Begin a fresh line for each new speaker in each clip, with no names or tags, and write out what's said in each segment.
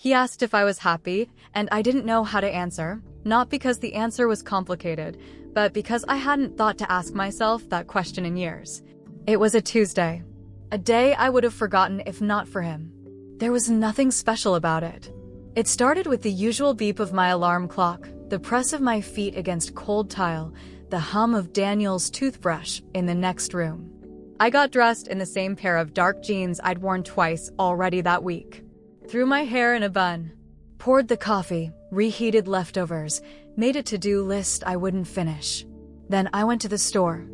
He asked if I was happy, and I didn't know how to answer, not because the answer was complicated, but because I hadn't thought to ask myself that question in years. It was a Tuesday, a day I would have forgotten if not for him. There was nothing special about it. It started with the usual beep of my alarm clock, the press of my feet against cold tile, the hum of Daniel's toothbrush in the next room. I got dressed in the same pair of dark jeans I'd worn twice already that week. Threw my hair in a bun. Poured the coffee, reheated leftovers, made a to-do list I wouldn't finish. Then I went to the store.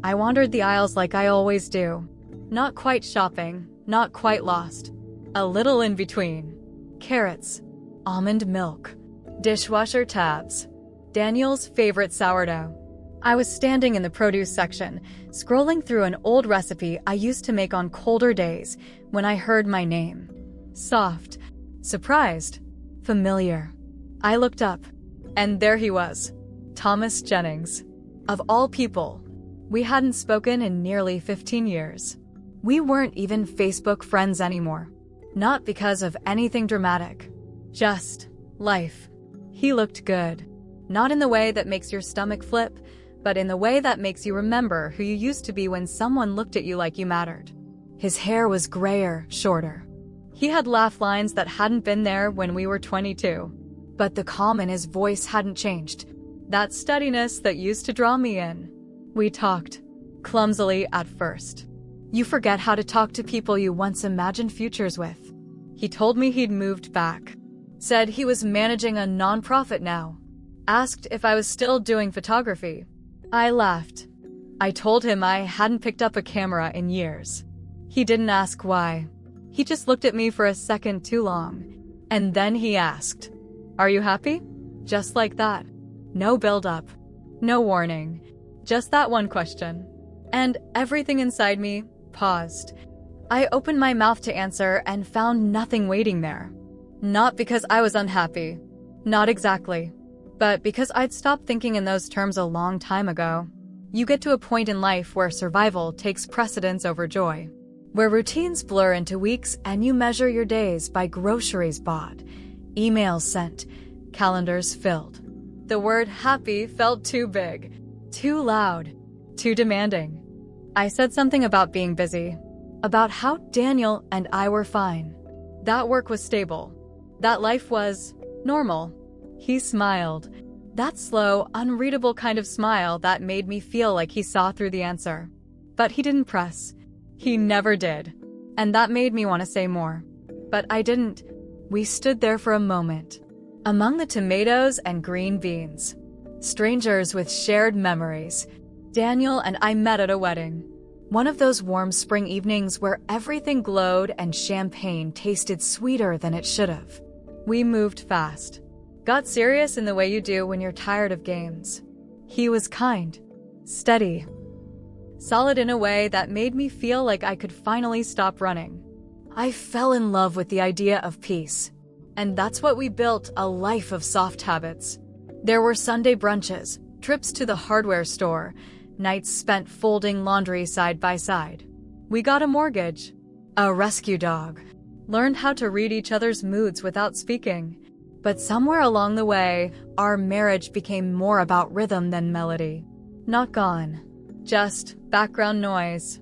I wandered the aisles like I always do. Not quite shopping, not quite lost. A little in between. Carrots, almond milk, dishwasher tabs, Daniel's favorite sourdough. I was standing in the produce section, scrolling through an old recipe I used to make on colder days, when I heard my name. Soft, surprised, familiar. I looked up, and there he was, Thomas Jennings. Of all people, we hadn't spoken in nearly 15 years. We weren't even Facebook friends anymore. Not because of anything dramatic. Just life. He looked good. Not in the way that makes your stomach flip, but in the way that makes you remember who you used to be when someone looked at you like you mattered. His hair was grayer, shorter. He had laugh lines that hadn't been there when we were 22. But the calm in his voice hadn't changed. That steadiness that used to draw me in. We talked. Clumsily at first. You forget how to talk to people you once imagined futures with. He told me he'd moved back. Said he was managing a nonprofit now. Asked if I was still doing photography. I laughed. I told him I hadn't picked up a camera in years. He didn't ask why. He just looked at me for a second too long. And then he asked, "Are you happy?" Just like that. No build-up. No warning. Just that one question. And everything inside me paused. I opened my mouth to answer and found nothing waiting there. Not because I was unhappy. Not exactly. But because I'd stopped thinking in those terms a long time ago. You get to a point in life where survival takes precedence over joy. Where routines blur into weeks and you measure your days by groceries bought, emails sent, calendars filled. The word happy felt too big, too loud, too demanding. I said something about being busy, about how Daniel and I were fine. That work was stable. That life was normal. He smiled. That slow, unreadable kind of smile that made me feel like he saw through the answer. But he didn't press. He never did. And that made me want to say more. But I didn't. We stood there for a moment. Among the tomatoes and green beans. Strangers with shared memories. Daniel and I met at a wedding. One of those warm spring evenings where everything glowed and champagne tasted sweeter than it should have. We moved fast. Got serious in the way you do when you're tired of games. He was kind. Steady. Solid in a way that made me feel like I could finally stop running. I fell in love with the idea of peace. And that's what we built, a life of soft habits. There were Sunday brunches, trips to the hardware store, nights spent folding laundry side by side. We got a mortgage, a rescue dog, learned how to read each other's moods without speaking. But somewhere along the way, our marriage became more about rhythm than melody. Not gone. Just background noise.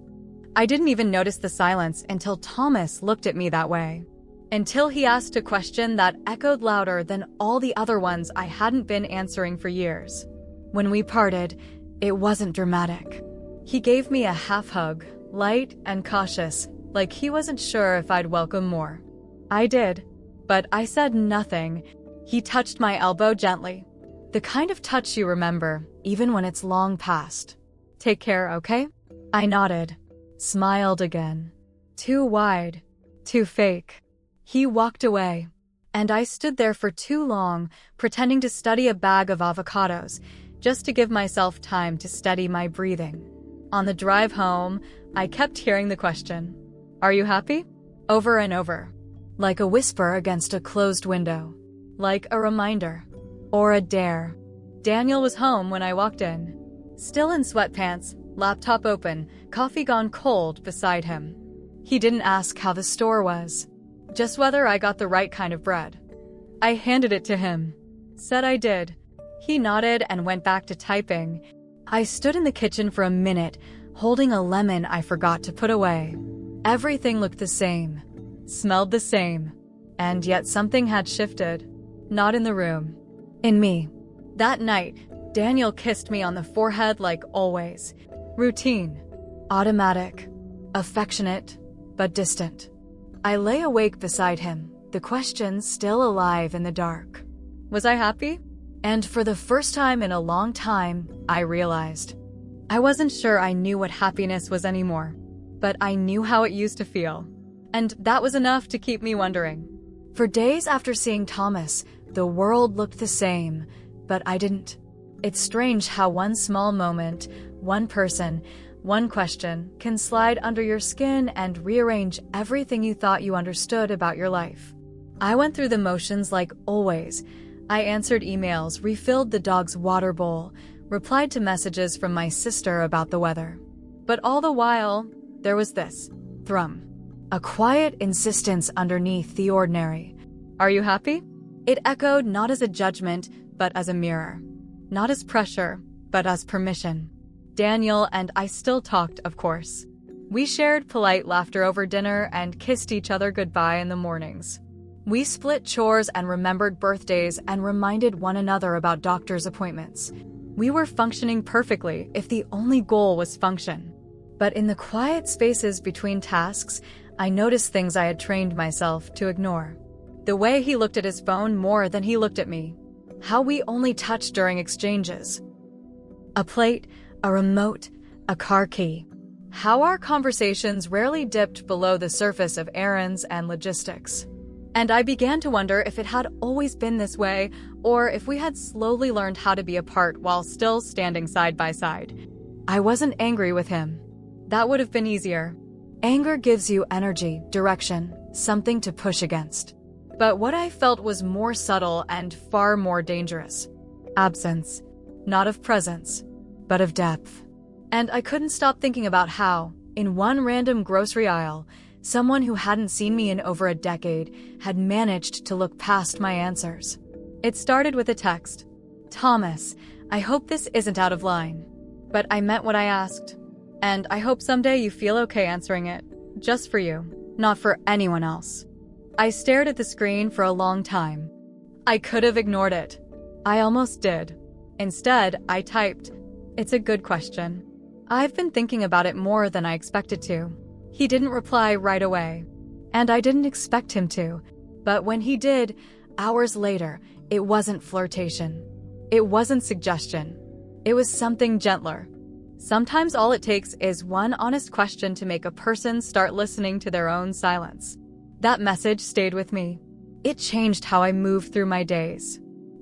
I didn't even notice the silence until Thomas looked at me that way. Until he asked a question that echoed louder than all the other ones I hadn't been answering for years. When we parted, it wasn't dramatic. He gave me a half hug, light and cautious, like he wasn't sure if I'd welcome more. I did, but I said nothing. He touched my elbow gently. The kind of touch you remember, even when it's long past. Take care, okay? I nodded. Smiled again. Too wide. Too fake. He walked away. And I stood there for too long, pretending to study a bag of avocados, just to give myself time to steady my breathing. On the drive home, I kept hearing the question, "Are you happy?" over and over. Like a whisper against a closed window. Like a reminder. Or a dare. Daniel was home when I walked in. Still in sweatpants, laptop open, coffee gone cold beside him. He didn't ask how the store was. just whether I got the right kind of bread. I handed it to him. Said I did. He nodded and went back to typing. I stood in the kitchen for a minute, holding a lemon I forgot to put away. Everything looked the same, smelled the same, and yet something had shifted. Not in the room. In me. That night, Daniel kissed me on the forehead like always. Routine. Automatic. Affectionate, but distant. I lay awake beside him, the questions still alive in the dark. Was I happy? And for the first time in a long time, I realized. I wasn't sure I knew what happiness was anymore, but I knew how it used to feel. And that was enough to keep me wondering. For days after seeing Thomas, the world looked the same, but I didn't. It's strange how one small moment, one person, one question can slide under your skin and rearrange everything you thought you understood about your life. I went through the motions like always. I answered emails, refilled the dog's water bowl, replied to messages from my sister about the weather. But all the while, there was this thrum. A quiet insistence underneath the ordinary. Are you happy? It echoed not as a judgment, but as a mirror. Not as pressure, but as permission. Daniel and I still talked, of course. We shared polite laughter over dinner and kissed each other goodbye in the mornings. We split chores and remembered birthdays and reminded one another about doctor's appointments. We were functioning perfectly if the only goal was function. But in the quiet spaces between tasks, I noticed things I had trained myself to ignore. The way he looked at his phone more than he looked at me. How we only touched during exchanges. A plate, a remote, a car key. How our conversations rarely dipped below the surface of errands and logistics. And I began to wonder if it had always been this way, or if we had slowly learned how to be apart while still standing side by side. I wasn't angry with him. That would have been easier. Anger gives you energy, direction, something to push against. But what I felt was more subtle and far more dangerous. Absence. Not of presence, but of depth. And I couldn't stop thinking about how, in one random grocery aisle, someone who hadn't seen me in over a decade had managed to look past my answers. It started with a text. Thomas, I hope this isn't out of line. But I meant what I asked. And I hope someday you feel okay answering it. Just for you, not for anyone else. I stared at the screen for a long time. I could have ignored it. I almost did. Instead, I typed, "It's a good question. I've been thinking about it more than I expected to." He didn't reply right away. And I didn't expect him to. But when he did, hours later, it wasn't flirtation. It wasn't suggestion. It was something gentler. Sometimes all it takes is one honest question to make a person start listening to their own silence. That message stayed with me. It changed how I moved through my days.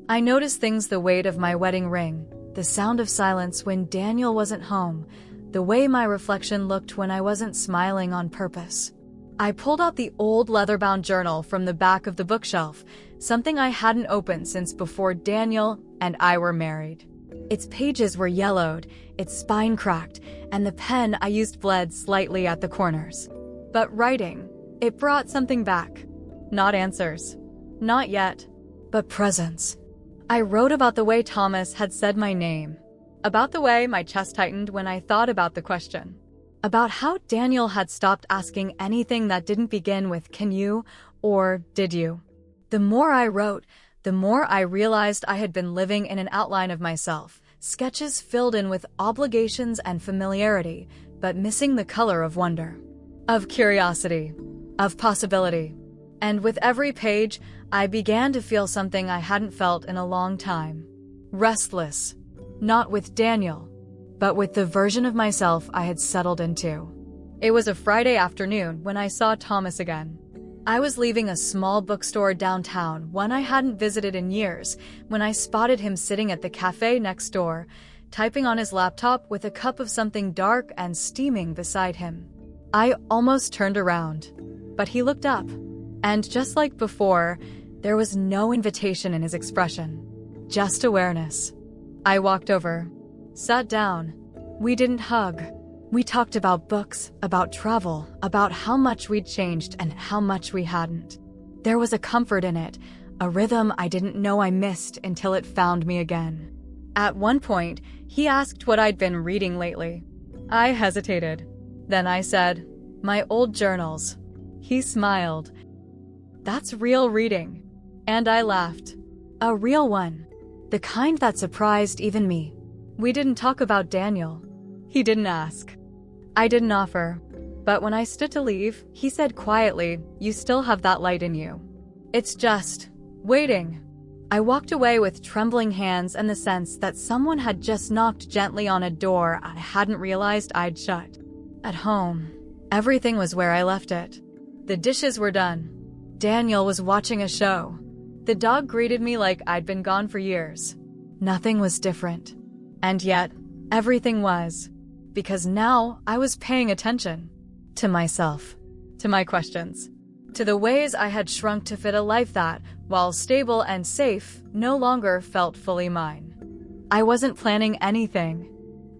I noticed things: the weight of my wedding ring, the sound of silence when Daniel wasn't home, the way my reflection looked when I wasn't smiling on purpose. I pulled out the old leather-bound journal from the back of the bookshelf, something I hadn't opened since before Daniel and I were married. Its pages were yellowed, its spine cracked, and the pen I used bled slightly at the corners. But writing, it brought something back. Not answers. Not yet. But presence. I wrote about the way Thomas had said my name. About the way my chest tightened when I thought about the question. About how Daniel had stopped asking anything that didn't begin with "can you" or "did you." The more I wrote, the more I realized I had been living in an outline of myself, sketches filled in with obligations and familiarity, but missing the color of wonder, of curiosity, of possibility. And with every page, I began to feel something I hadn't felt in a long time. Restless. Not with Daniel, but with the version of myself I had settled into. It was a Friday afternoon when I saw Thomas again. I was leaving a small bookstore downtown, one I hadn't visited in years, when I spotted him sitting at the cafe next door, typing on his laptop with a cup of something dark and steaming beside him. I almost turned around, but he looked up. And just like before, there was no invitation in his expression, just awareness. I walked over, sat down. We didn't hug. We talked about books, about travel, about how much we'd changed and how much we hadn't. There was a comfort in it, a rhythm I didn't know I missed until it found me again. At one point, he asked what I'd been reading lately. I hesitated. Then I said, "My old journals." He smiled. "That's real reading." And I laughed. A real one. The kind that surprised even me. We didn't talk about Daniel. He didn't ask. I didn't offer. But when I stood to leave, he said quietly, "You still have that light in you. It's just waiting." I walked away with trembling hands and the sense that someone had just knocked gently on a door I hadn't realized I'd shut. At home, everything was where I left it. The dishes were done. Daniel was watching a show. The dog greeted me like I'd been gone for years. Nothing was different. And yet, everything was. Because now I was paying attention. To myself. To my questions. To the ways I had shrunk to fit a life that, while stable and safe, no longer felt fully mine. I wasn't planning anything.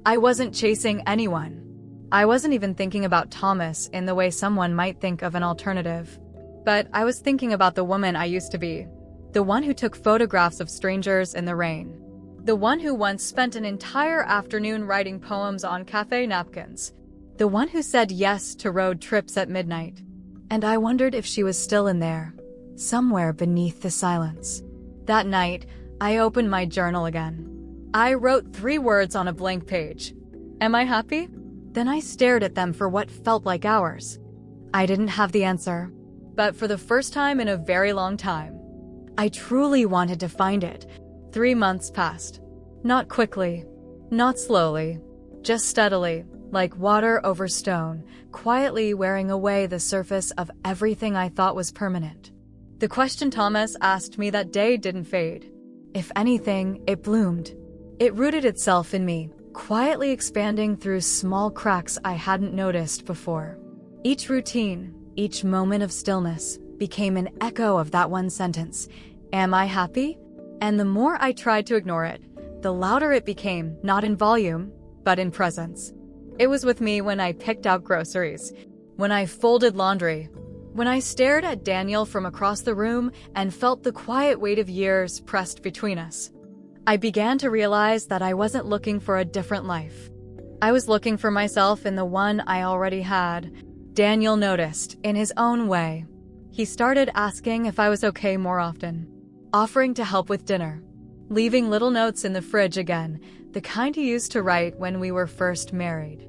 I wasn't chasing anyone. I wasn't even thinking about Thomas in the way someone might think of an alternative. But I was thinking about the woman I used to be. The one who took photographs of strangers in the rain. The one who once spent an entire afternoon writing poems on cafe napkins. The one who said yes to road trips at midnight. And I wondered if she was still in there, somewhere beneath the silence. That night, I opened my journal again. I wrote 3 words on a blank page. Am I happy? Then I stared at them for what felt like hours. I didn't have the answer. But for the first time in a very long time, I truly wanted to find it. 3 months passed. Not quickly, not slowly, just steadily, like water over stone, quietly wearing away the surface of everything I thought was permanent. The question Thomas asked me that day didn't fade. If anything, it bloomed. It rooted itself in me, quietly expanding through small cracks I hadn't noticed before. Each routine, each moment of stillness, became an echo of that one sentence. Am I happy? And the more I tried to ignore it, the louder it became, not in volume, but in presence. It was with me when I picked out groceries, when I folded laundry, when I stared at Daniel from across the room and felt the quiet weight of years pressed between us. I began to realize that I wasn't looking for a different life. I was looking for myself in the one I already had. Daniel noticed, in his own way. He started asking if I was okay more often, offering to help with dinner, leaving little notes in the fridge again, the kind he used to write when we were first married.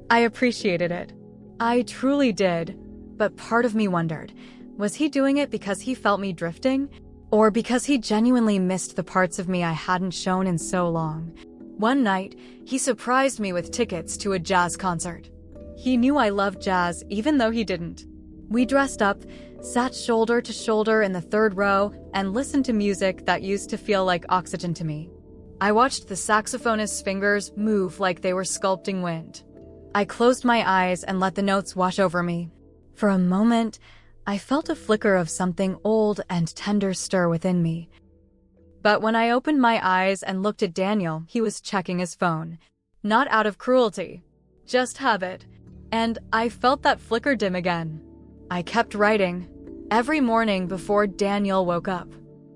I appreciated it. I truly did. But part of me wondered, was he doing it because he felt me drifting? Or because he genuinely missed the parts of me I hadn't shown in so long? One night, he surprised me with tickets to a jazz concert. He knew I loved jazz even though he didn't. We dressed up, sat shoulder to shoulder in the 3rd row, and listened to music that used to feel like oxygen to me. I watched the saxophonist's fingers move like they were sculpting wind. I closed my eyes and let the notes wash over me. For a moment, I felt a flicker of something old and tender stir within me. But when I opened my eyes and looked at Daniel, he was checking his phone. Not out of cruelty, just habit. And I felt that flicker dim again. I kept writing, every morning before Daniel woke up.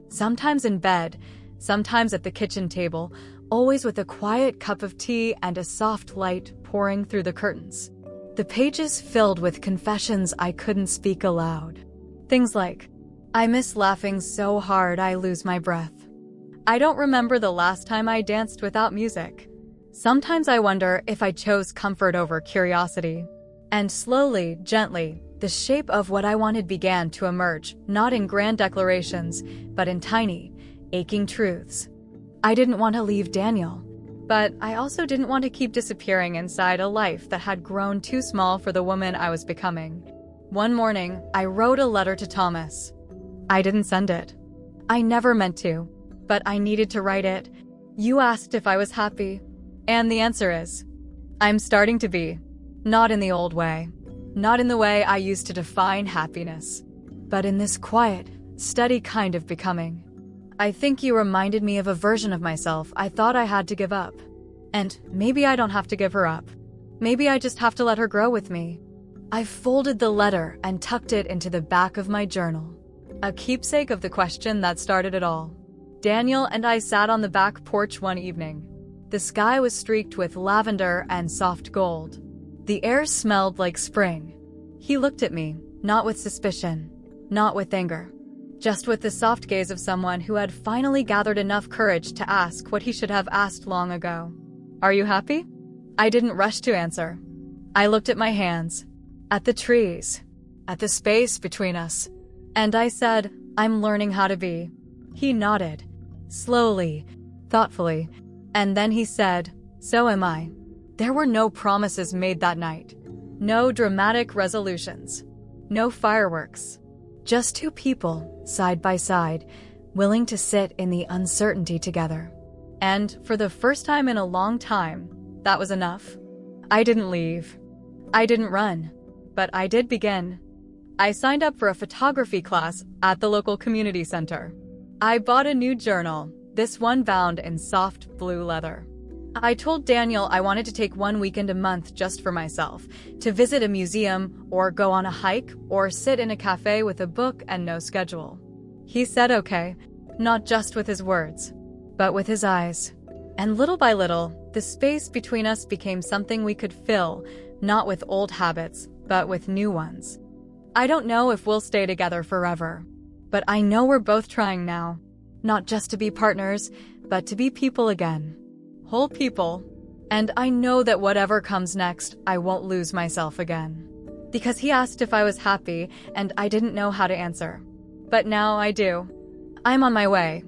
Sometimes in bed, sometimes at the kitchen table, always with a quiet cup of tea and a soft light pouring through the curtains. The pages filled with confessions I couldn't speak aloud. Things like, I miss laughing so hard I lose my breath. I don't remember the last time I danced without music. Sometimes I wonder if I chose comfort over curiosity. And slowly, gently, the shape of what I wanted began to emerge, not in grand declarations, but in tiny, aching truths. I didn't want to leave Daniel, but I also didn't want to keep disappearing inside a life that had grown too small for the woman I was becoming. One morning, I wrote a letter to Thomas. I didn't send it. I never meant to, but I needed to write it. You asked if I was happy, and the answer is, I'm starting to be. Not in the old way. Not in the way I used to define happiness, but in this quiet, steady kind of becoming. I think you reminded me of a version of myself I thought I had to give up. And maybe I don't have to give her up. Maybe I just have to let her grow with me. I folded the letter and tucked it into the back of my journal. A keepsake of the question that started it all. Daniel and I sat on the back porch one evening. The sky was streaked with lavender and soft gold. The air smelled like spring. He looked at me, not with suspicion, not with anger, just with the soft gaze of someone who had finally gathered enough courage to ask what he should have asked long ago. Are you happy? I didn't rush to answer. I looked at my hands, at the trees, at the space between us, and I said, I'm learning how to be. He nodded, slowly, thoughtfully, and then he said, so am I. There were no promises made that night. No dramatic resolutions. No fireworks. Just two people, side by side, willing to sit in the uncertainty together. And for the first time in a long time, that was enough. I didn't leave. I didn't run. But I did begin. I signed up for a photography class at the local community center. I bought a new journal, this one bound in soft blue leather. I told Daniel I wanted to take one weekend a month just for myself, to visit a museum, or go on a hike, or sit in a cafe with a book and no schedule. He said okay, not just with his words, but with his eyes. And little by little, the space between us became something we could fill, not with old habits, but with new ones. I don't know if we'll stay together forever, but I know we're both trying now, not just to be partners, but to be people again. Whole people. And I know that whatever comes next, I won't lose myself again. Because he asked if I was happy, and I didn't know how to answer. But now I do. I'm on my way.